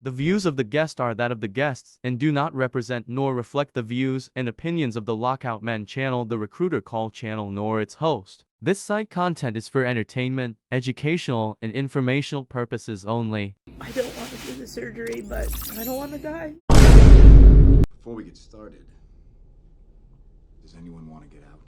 The views of the guest are that of the guests and do not represent nor reflect the views and opinions of the Lockoutmen channel, the Recruiter Call channel, nor its host. This site content is for entertainment, educational, and informational purposes only. I don't want to do the surgery, but I don't want to die. Before we get started, does anyone want to get out?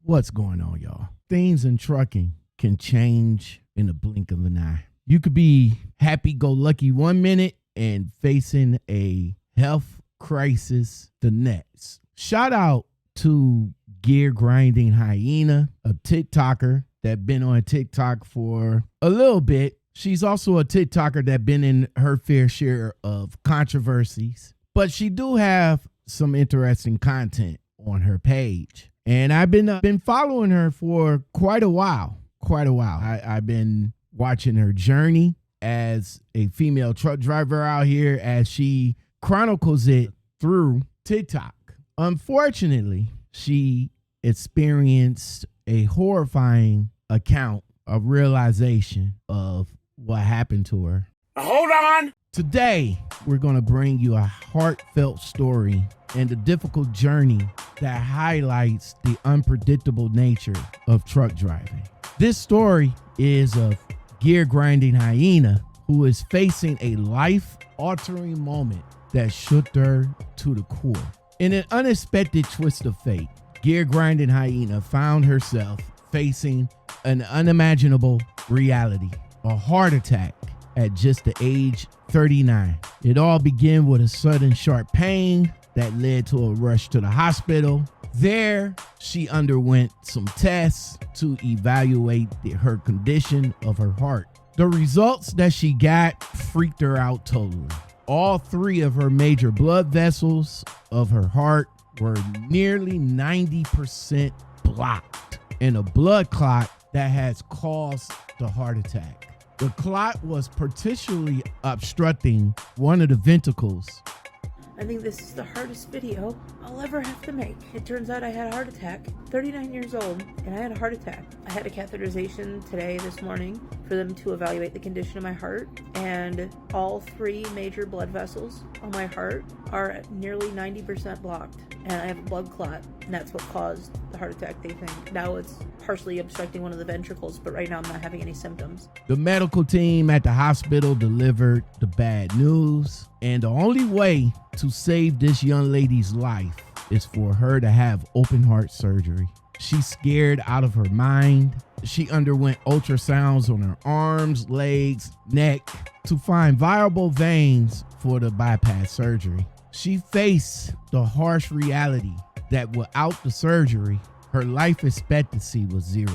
What's going on, y'all? Things in trucking can change in the blink of an eye. You could be happy-go-lucky 1 minute and facing a health crisis the next. Shout out to Gear Grinding Hyena, a TikToker that been on TikTok for a little bit. She's also a TikToker that been in her fair share of controversies, but she do have some interesting content on her page. And I've been following her for quite a while. I've been watching her journey as a female truck driver out here as she chronicles it through TikTok. Unfortunately, she experienced a horrifying account of realization of what happened to her. Hold on! Today, we're going to bring you a heartfelt story and a difficult journey that highlights the unpredictable nature of truck driving. This story is of Gear Grinding Hyena, who is facing a life-altering moment that shook her to the core. In an unexpected twist of fate, Gear Grinding Hyena found herself facing an unimaginable reality, a heart attack at just the age 39. It all began with a sudden sharp pain that led to a rush to the hospital. There, she underwent some tests to evaluate her condition of her heart. The results that she got freaked her out totally. All three of her major blood vessels of her heart were nearly 90% blocked in a blood clot that has caused the heart attack. The clot was partially obstructing one of the ventricles. I think this is the hardest video I'll ever have to make. It turns out I had a heart attack, 39 years old, and I had a heart attack. I had a catheterization this morning, for them to evaluate the condition of my heart, and all three major blood vessels on my heart are at nearly 90% blocked, and I have a blood clot, and that's what caused the heart attack, they think. Now it's partially obstructing one of the ventricles, but right now I'm not having any symptoms. The medical team at the hospital delivered the bad news, and the only way to save this young lady's life is for her to have open heart surgery. She's scared out of her mind. She underwent ultrasounds on her arms, legs, neck to find viable veins for the bypass surgery. She faced the harsh reality that without the surgery, her life expectancy was 0.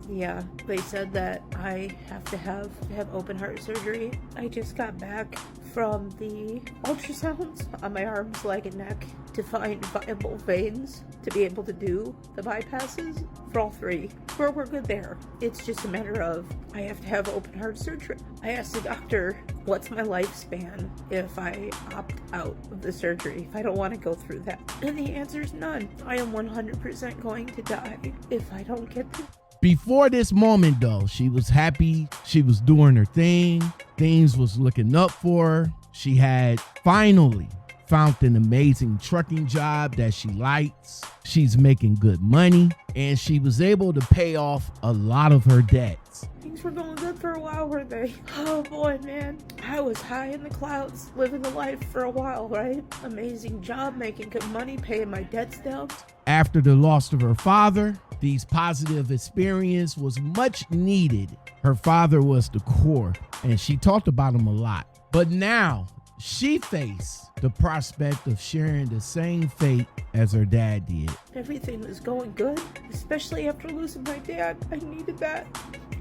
Yeah, they said that I have to have open heart surgery. I just got back from the ultrasounds on my arms, leg, and neck to find viable veins to be able to do the bypasses for all three. We're good there. It's just a matter of I have to have open heart surgery. I asked the doctor, what's my lifespan if I opt out of the surgery, if I don't want to go through that? And the answer is none. I am 100% going to die if I don't get this. Before this moment, though, she was happy. She was doing her thing. Things was looking up for her. She had finally found an amazing trucking job that she likes. She's making good money, and she was able to pay off a lot of her debts. Things were going good for a while, weren't they? Oh boy, man. I was high in the clouds, living the life for a while, right? Amazing job, making good money, paying my debts down. After the loss of her father, these positive experience was much needed. Her father was the core, and she talked about him a lot. But now she faced the prospect of sharing the same fate as her dad did. Everything was going good, especially after losing my dad. I needed that.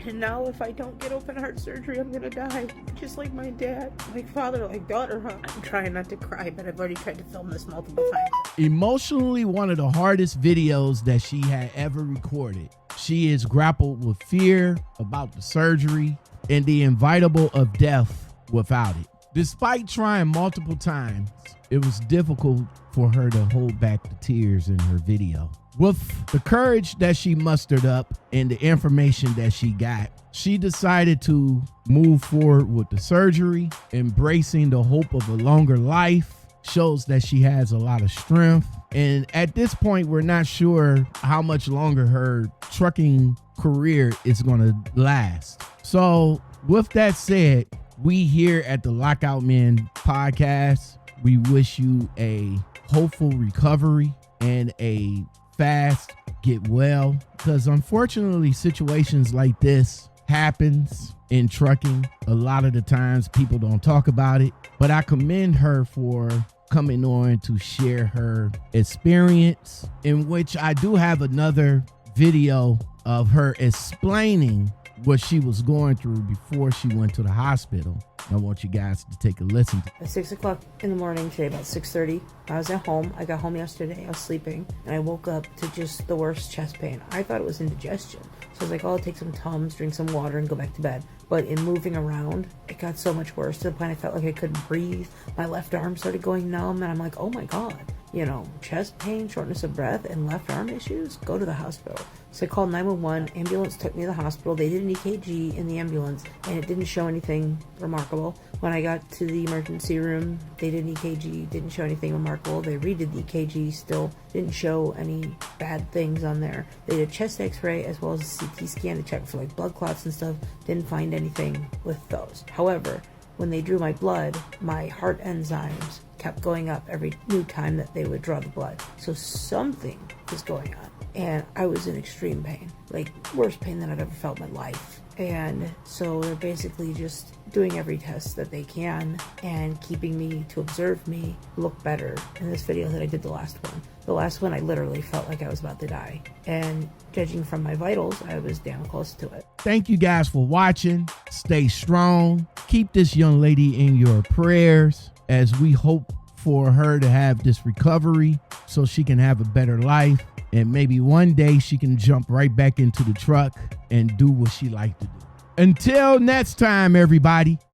And now if I don't get open heart surgery, I'm gonna die. Just like my dad. Like father, like daughter, huh? I'm trying not to cry, but I've already tried to film this multiple times. Emotionally, one of the hardest videos that she had ever recorded. She is grappled with fear about the surgery and the inevitable of death without it. Despite trying multiple times, it was difficult for her to hold back the tears in her video. With the courage that she mustered up and the information that she got, she decided to move forward with the surgery. Embracing the hope of a longer life shows that she has a lot of strength. And at this point, we're not sure how much longer her trucking career is going to last. So with that said, we here at the Lockoutmen Podcast, we wish you a hopeful recovery and a fast get well, because unfortunately situations like this happens in trucking. A lot of the times people don't talk about it, but I commend her for coming on to share her experience, in which I do have another video of her explaining what she was going through before she went to the hospital. I want you guys to take a listen. At 6 o'clock in the morning today, about 6:30, I was at home. I got home yesterday. I was sleeping, and I woke up to just the worst chest pain. I thought it was indigestion. So I was like, oh, I'll take some Tums, drink some water, and go back to bed. But in moving around, it got so much worse to the point I felt like I couldn't breathe. My left arm started going numb, and I'm like, oh my God. You know, chest pain, shortness of breath, and left arm issues, go to the hospital. So I called 911. Ambulance took me to the hospital. They did an EKG in the ambulance, and it didn't show anything remarkable. When I got to the emergency room, they did an EKG, didn't show anything remarkable. They redid the EKG, still didn't show any bad things on there. They did a chest x-ray as well as a CT scan to check for like blood clots and stuff. Didn't find anything with those. However, when they drew my blood, my heart enzymes kept going up every new time that they would draw the blood. So something was going on. And I was in extreme pain, like worst pain that I've ever felt in my life. And so they're basically just doing every test that they can and keeping me to observe me look better in this video that I did the last one. The last one, I literally felt like I was about to die. And judging from my vitals, I was damn close to it. Thank you guys for watching. Stay strong. Keep this young lady in your prayers as we hope for her to have this recovery so she can have a better life. And maybe one day she can jump right back into the truck and do what she liked to do. Until next time, everybody.